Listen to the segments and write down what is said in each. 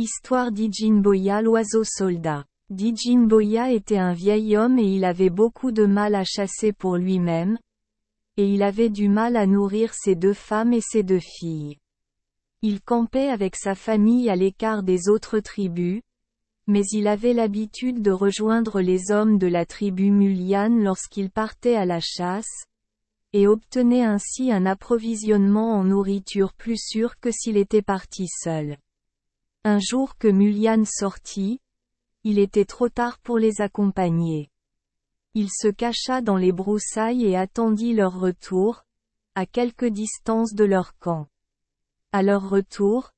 Histoire d'Ijinboya l'oiseau soldat. Dijinboya était un vieil homme et il avait beaucoup de mal à chasser pour lui-même, et il avait du mal à nourrir ses 2 femmes et ses 2 filles. Il campait avec sa famille à l'écart des autres tribus, mais il avait l'habitude de rejoindre les hommes de la tribu Mulyan lorsqu'ils partaient à la chasse, et obtenait ainsi un approvisionnement en nourriture plus sûr que s'il était parti seul. Un jour que Mulyan sortit, il était trop tard pour les accompagner. Il se cacha dans les broussailles et attendit leur retour, à quelque distance de leur camp. À leur retour,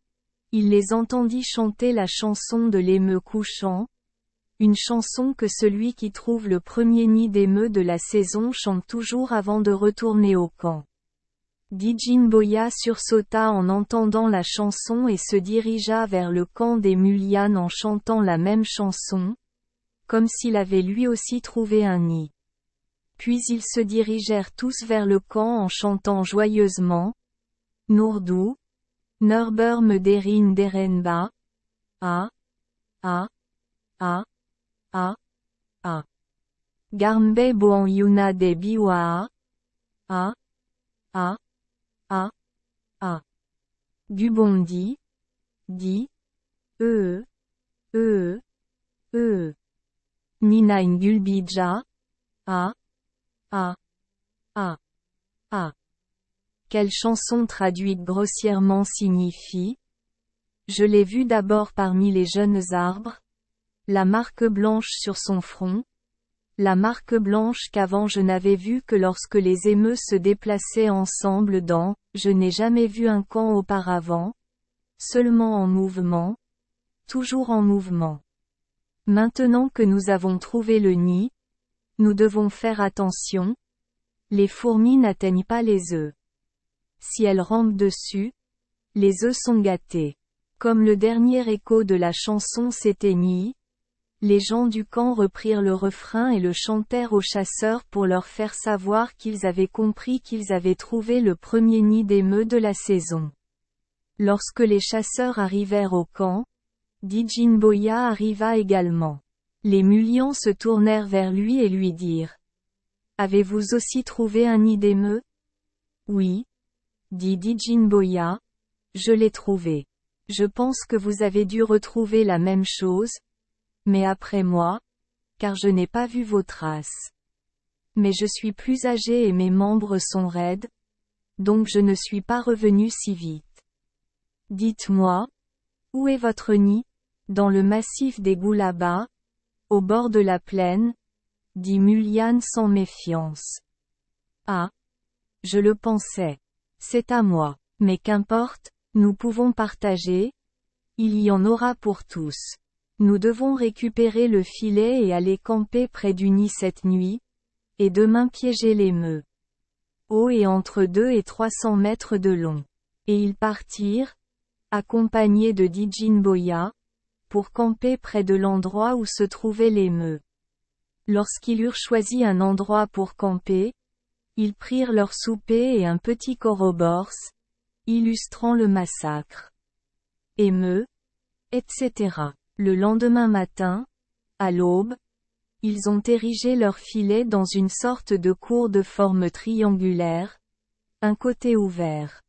il les entendit chanter la chanson de l'émeu couchant, une chanson que celui qui trouve le premier nid d'émeu de la saison chante toujours avant de retourner au camp. Dijinboya sursauta en entendant la chanson et se dirigea vers le camp des Mulyan en chantant la même chanson, comme s'il avait lui aussi trouvé un nid. Puis ils se dirigèrent tous vers le camp en chantant joyeusement « Nourdou, Nerber Mederin Derenba, A, A, A, A, A. Garmbe Boan Yuna de Biwaa, A, A, A, A. Gubondi, Di, E, E, E. Nina Ngulbidja, A, A, A, A. Quelle chanson traduite grossièrement signifie « Je l'ai vu d'abord parmi les jeunes arbres, la marque blanche sur son front, la marque blanche qu'avant je n'avais vue que lorsque les émeus se déplaçaient ensemble dans « Je n'ai jamais vu un camp auparavant, seulement en mouvement, toujours en mouvement. Maintenant que nous avons trouvé le nid, nous devons faire attention, les fourmis n'atteignent pas les œufs. Si elles rampent dessus, les œufs sont gâtés. » Comme le dernier écho de la chanson s'éteignit, les gens du camp reprirent le refrain et le chantèrent aux chasseurs pour leur faire savoir qu'ils avaient compris qu'ils avaient trouvé le premier nid d'émeu de la saison. Lorsque les chasseurs arrivèrent au camp, Dijinboya arriva également. Les Mulyans se tournèrent vers lui et lui dirent « Avez-vous aussi trouvé un nid d'émeu » ? « Oui, dit Dijinboya, je l'ai trouvé. Je pense que vous avez dû retrouver la même chose, mais après moi, car je n'ai pas vu vos traces. Mais je suis plus âgé et mes membres sont raides, donc je ne suis pas revenu si vite. Dites-moi, où est votre nid ? Dans le massif des Goulaba, au bord de la plaine, dit Mulyan sans méfiance. Ah, je le pensais. C'est à moi. Mais qu'importe, nous pouvons partager. Il y en aura pour tous. Nous devons récupérer le filet et aller camper près du nid cette nuit, et demain piéger l'émeu. Haut et entre 200 et 300 mètres de long. Et ils partirent, accompagnés de Dijinboya, pour camper près de l'endroit où se trouvait l'émeu. Lorsqu'ils eurent choisi un endroit pour camper, ils prirent leur souper et un petit corobors, illustrant le massacre. Émeu, etc. Le lendemain matin, à l'aube, ils ont érigé leur filet dans une sorte de cour de forme triangulaire, un côté ouvert.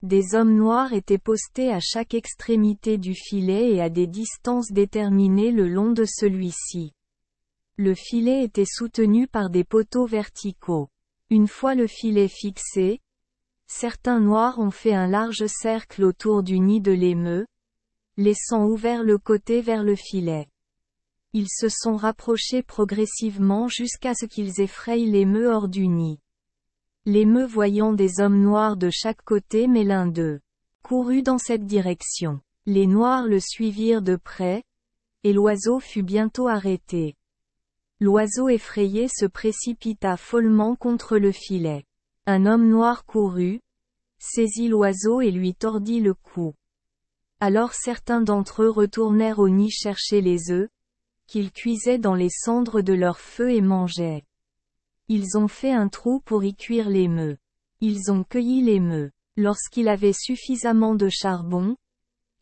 Des hommes noirs étaient postés à chaque extrémité du filet et à des distances déterminées le long de celui-ci. Le filet était soutenu par des poteaux verticaux. Une fois le filet fixé, certains noirs ont fait un large cercle autour du nid de l'émeu, laissant ouvert le côté vers le filet. Ils se sont rapprochés progressivement jusqu'à ce qu'ils effrayent l'émeu hors du nid. L'émeu voyant des hommes noirs de chaque côté mais l'un d'eux courut dans cette direction. Les noirs le suivirent de près, et l'oiseau fut bientôt arrêté. L'oiseau effrayé se précipita follement contre le filet. Un homme noir courut, saisit l'oiseau et lui tordit le cou. Alors certains d'entre eux retournèrent au nid chercher les œufs, qu'ils cuisaient dans les cendres de leur feu et mangeaient. Ils ont fait un trou pour y cuire l'émeu. Ils ont cueilli l'émeu. Lorsqu'il avait suffisamment de charbon,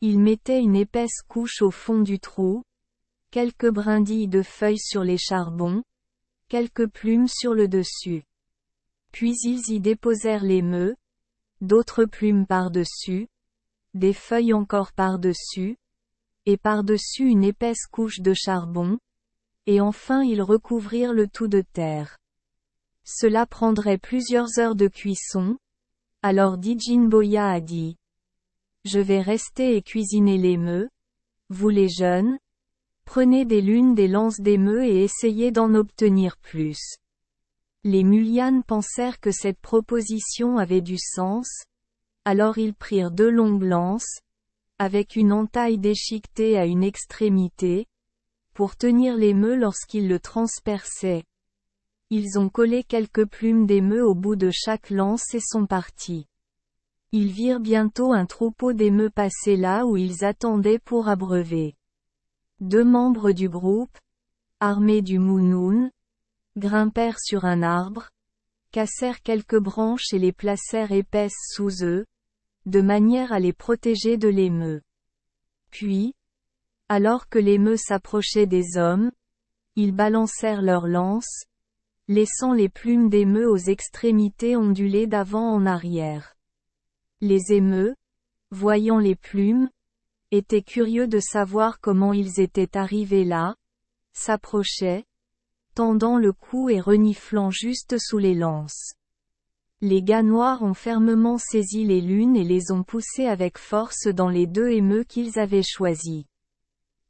Il mettait une épaisse couche au fond du trou, quelques brindilles de feuilles sur les charbons, quelques plumes sur le dessus. Puis ils y déposèrent les meux, d'autres plumes par-dessus, des feuilles encore par-dessus, et par-dessus une épaisse couche de charbon, et enfin ils recouvrirent le tout de terre. Cela prendrait plusieurs heures de cuisson, alors Djinboya a dit. Je vais rester et cuisiner les meux, vous les jeunes, prenez des lunes des lances des meux et essayez d'en obtenir plus. Les Mulyanes pensèrent que cette proposition avait du sens, alors ils prirent 2 longues lances, avec une entaille déchiquetée à une extrémité, pour tenir les meux lorsqu'ils le transperçaient. Ils ont collé quelques plumes d'émeux au bout de chaque lance et sont partis. Ils virent bientôt un troupeau d'émeux passer là où ils attendaient pour abreuver. 2 membres du groupe, armés du mounoun, grimpèrent sur un arbre, cassèrent quelques branches et les placèrent épaisses sous eux, de manière à les protéger de l'émeu. Puis, alors que l'émeu s'approchait des hommes, ils balancèrent leurs lances, laissant les plumes d'émeu aux extrémités onduler d'avant en arrière. Les émeux, voyant les plumes, étaient curieux de savoir comment ils étaient arrivés là, s'approchaient, tendant le cou et reniflant juste sous les lances. Les gars noirs ont fermement saisi les lunes et les ont poussées avec force dans les 2 émeux qu'ils avaient choisis.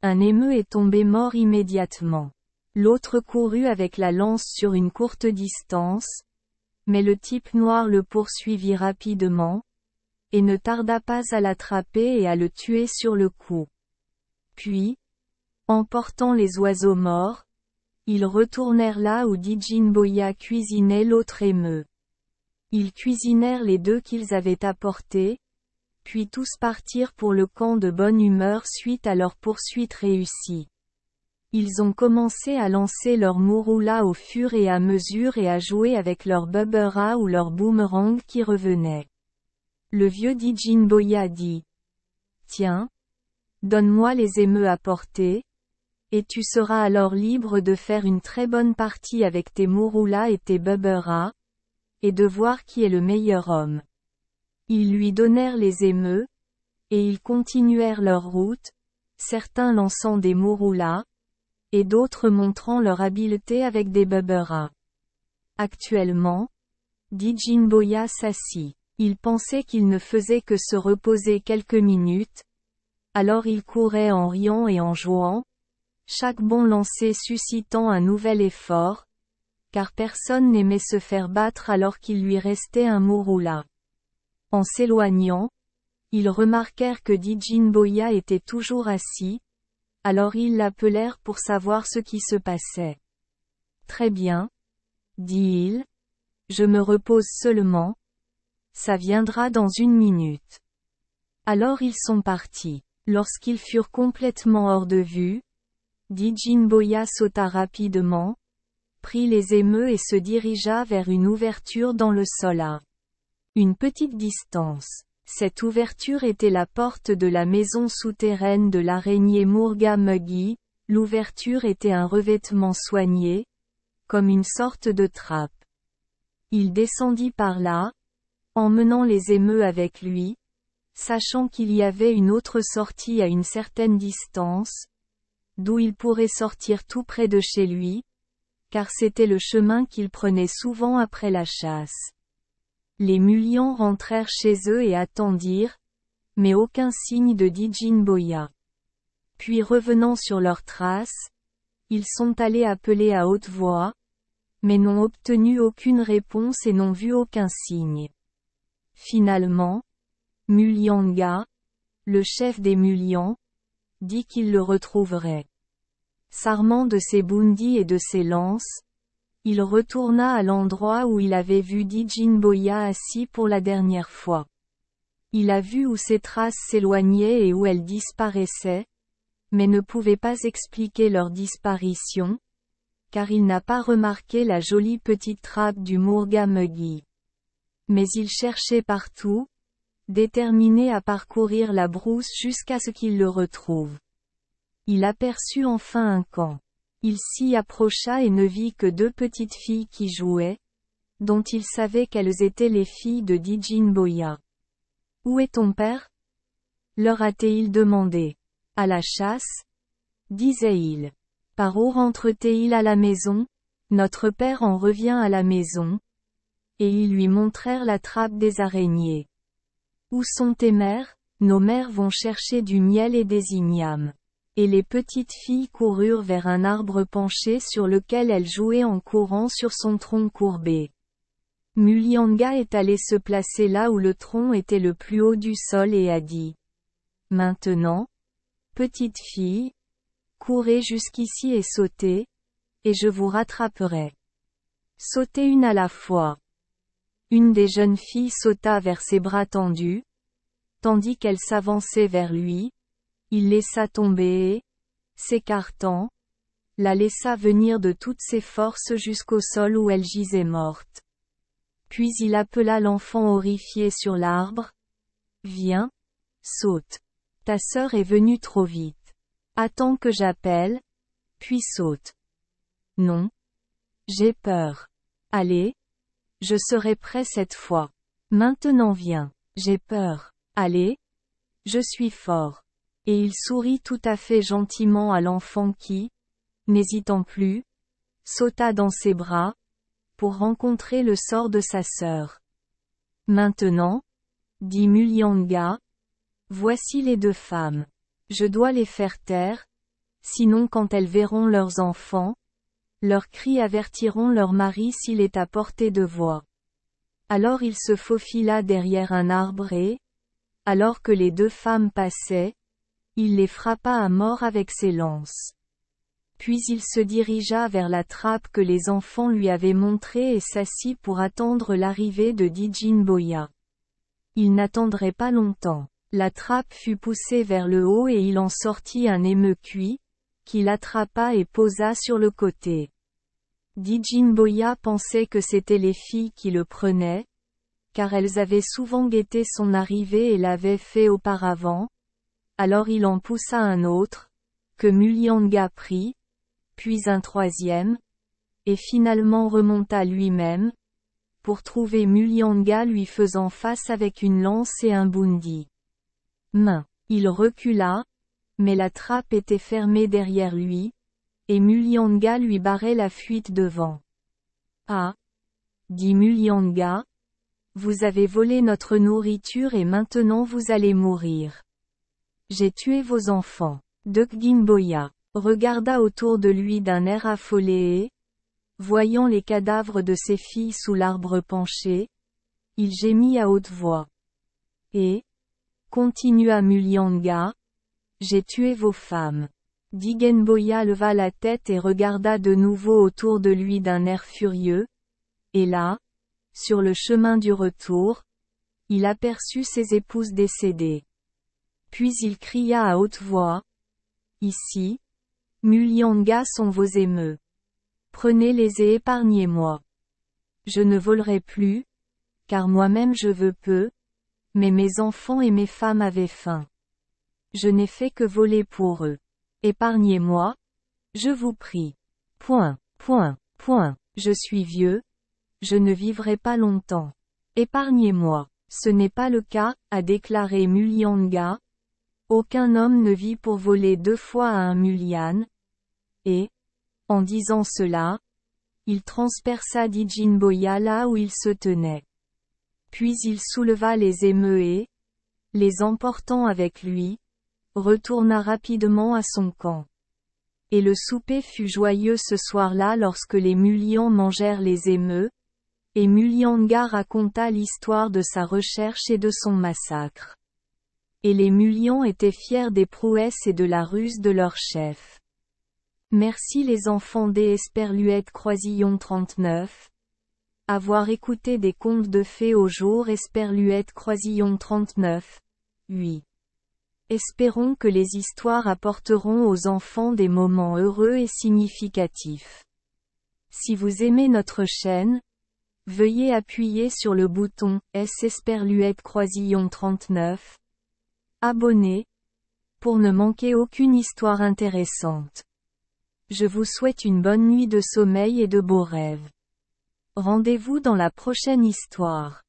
Un émeu est tombé mort immédiatement. L'autre courut avec la lance sur une courte distance, mais le type noir le poursuivit rapidement, et ne tarda pas à l'attraper et à le tuer sur le coup. Puis, emportant les oiseaux morts, ils retournèrent là où Djinboya cuisinait l'autre émeu. Ils cuisinèrent les 2 qu'ils avaient apportés, puis tous partirent pour le camp de bonne humeur suite à leur poursuite réussie. Ils ont commencé à lancer leur mouroula au fur et à mesure et à jouer avec leur bubbera ou leur boomerang qui revenaient. Le vieux Djinboya dit. Tiens, donne-moi les émeux à porter, et tu seras alors libre de faire une très bonne partie avec tes mouroulas et tes bubbera, et de voir qui est le meilleur homme. Ils lui donnèrent les émeux, et ils continuèrent leur route, certains lançant des mouroulas, et d'autres montrant leur habileté avec des bubbera. Actuellement, Djinboya s'assit. Il pensait qu'il ne faisait que se reposer quelques minutes, alors il courait en riant et en jouant, chaque bond lancé suscitant un nouvel effort, car personne n'aimait se faire battre alors qu'il lui restait un mouroula. En s'éloignant, ils remarquèrent que Djinboya était toujours assis, alors ils l'appelèrent pour savoir ce qui se passait. Très bien, dit-il, je me repose seulement, ça viendra dans 1 minute. Alors ils sont partis. Lorsqu'ils furent complètement hors de vue, Djinboya sauta rapidement, prit les émeux et se dirigea vers une ouverture dans le sol à une petite distance. Cette ouverture était la porte de la maison souterraine de l'araignée Murga Muggy. L'ouverture était un revêtement soigné, comme une sorte de trappe. Il descendit par là, emmenant les émeux avec lui, sachant qu'il y avait une autre sortie à une certaine distance, d'où il pourrait sortir tout près de chez lui, car c'était le chemin qu'il prenait souvent après la chasse. Les Mulians rentrèrent chez eux et attendirent, mais aucun signe de Djinboya. Puis revenant sur leurs traces, ils sont allés appeler à haute voix, mais n'ont obtenu aucune réponse et n'ont vu aucun signe. Finalement, Mulyanga, le chef des Mulians, dit qu'il le retrouverait. S'armant de ses bundis et de ses lances, il retourna à l'endroit où il avait vu Djinboya assis pour la dernière fois. Il a vu où ses traces s'éloignaient et où elles disparaissaient, mais ne pouvait pas expliquer leur disparition, car il n'a pas remarqué la jolie petite trappe du Murga Muggy. Mais il cherchait partout, déterminé à parcourir la brousse jusqu'à ce qu'il le retrouve. Il aperçut enfin un camp. Il s'y approcha et ne vit que 2 petites filles qui jouaient, dont il savait qu'elles étaient les filles de Djinboya. « Où est ton père » leur a-t-il demandé. « À la chasse » disait-il. « Par où rentre-t-il à la maison » Notre père en revient à la maison. Et ils lui montrèrent la trappe des araignées. « Où sont tes mères » Nos mères vont chercher du miel et des ignames. Et les petites filles coururent vers un arbre penché sur lequel elles jouaient en courant sur son tronc courbé. Mulianga est allé se placer là où le tronc était le plus haut du sol et a dit. Maintenant, petite fille, courez jusqu'ici et sautez, et je vous rattraperai. Sautez une à la fois. Une des jeunes filles sauta vers ses bras tendus, tandis qu'elle s'avançait vers lui, il laissa tomber et, s'écartant, la laissa venir de toutes ses forces jusqu'au sol où elle gisait morte. Puis il appela l'enfant horrifié sur l'arbre. « Viens, saute. Ta sœur est venue trop vite. Attends que j'appelle, puis saute. » « Non. J'ai peur. Allez. Je serai prêt cette fois. Maintenant viens. J'ai peur. Allez. Je suis fort. » Et il sourit tout à fait gentiment à l'enfant qui, n'hésitant plus, sauta dans ses bras, pour rencontrer le sort de sa sœur. « Maintenant, dit Mulianga, voici les 2 femmes. Je dois les faire taire, sinon quand elles verront leurs enfants, leurs cris avertiront leur mari s'il est à portée de voix. » Alors il se faufila derrière un arbre et, alors que les 2 femmes passaient, il les frappa à mort avec ses lances. Puis il se dirigea vers la trappe que les enfants lui avaient montrée et s'assit pour attendre l'arrivée de Djinboya. Il n'attendrait pas longtemps. La trappe fut poussée vers le haut et il en sortit un émeu cuit, qu'il attrapa et posa sur le côté. Djinboya pensait que c'étaient les filles qui le prenaient, car elles avaient souvent guetté son arrivée et l'avaient fait auparavant. Alors il en poussa un autre, que Mulianga prit, puis un 3e, et finalement remonta lui-même, pour trouver Mulianga lui faisant face avec une lance et un bundi. Il recula, mais la trappe était fermée derrière lui, et Mulianga lui barrait la fuite devant. « Ah » dit Mulianga, « vous avez volé notre nourriture et maintenant vous allez mourir. J'ai tué vos enfants. » Djinboya regarda autour de lui d'un air affolé et, voyant les cadavres de ses filles sous l'arbre penché, il gémit à haute voix. Et, continua Mulianga, j'ai tué vos femmes. Djinboya leva la tête et regarda de nouveau autour de lui d'un air furieux, et là, sur le chemin du retour, il aperçut ses épouses décédées. Puis il cria à haute voix. Ici, Mulianga sont vos émeux. Prenez-les et épargnez-moi. Je ne volerai plus, car moi-même je veux peu, mais mes enfants et mes femmes avaient faim. Je n'ai fait que voler pour eux. Épargnez-moi, je vous prie. Je suis vieux, je ne vivrai pas longtemps. Épargnez-moi. Ce n'est pas le cas, a déclaré Mulianga. Aucun homme ne vit pour voler 2 fois à un mulyan. Et, en disant cela, il transperça Djinboya là où il se tenait. Puis il souleva les émeux et, les emportant avec lui, retourna rapidement à son camp. Et le souper fut joyeux ce soir-là lorsque les mulians mangèrent les émeux, et Mulianga raconta l'histoire de sa recherche et de son massacre. Et les mulians étaient fiers des prouesses et de la ruse de leur chef. Merci les enfants des Esperluette Croisillon 39. Avoir écouté des contes de fées au jour Esperluette Croisillon 39. 8. Espérons que les histoires apporteront aux enfants des moments heureux et significatifs. Si vous aimez notre chaîne, Veuillez appuyer sur le bouton S Esperluette Croisillon 39. Abonner. Pour ne manquer aucune histoire intéressante. Je vous souhaite une bonne nuit de sommeil et de beaux rêves. Rendez-vous dans la prochaine histoire.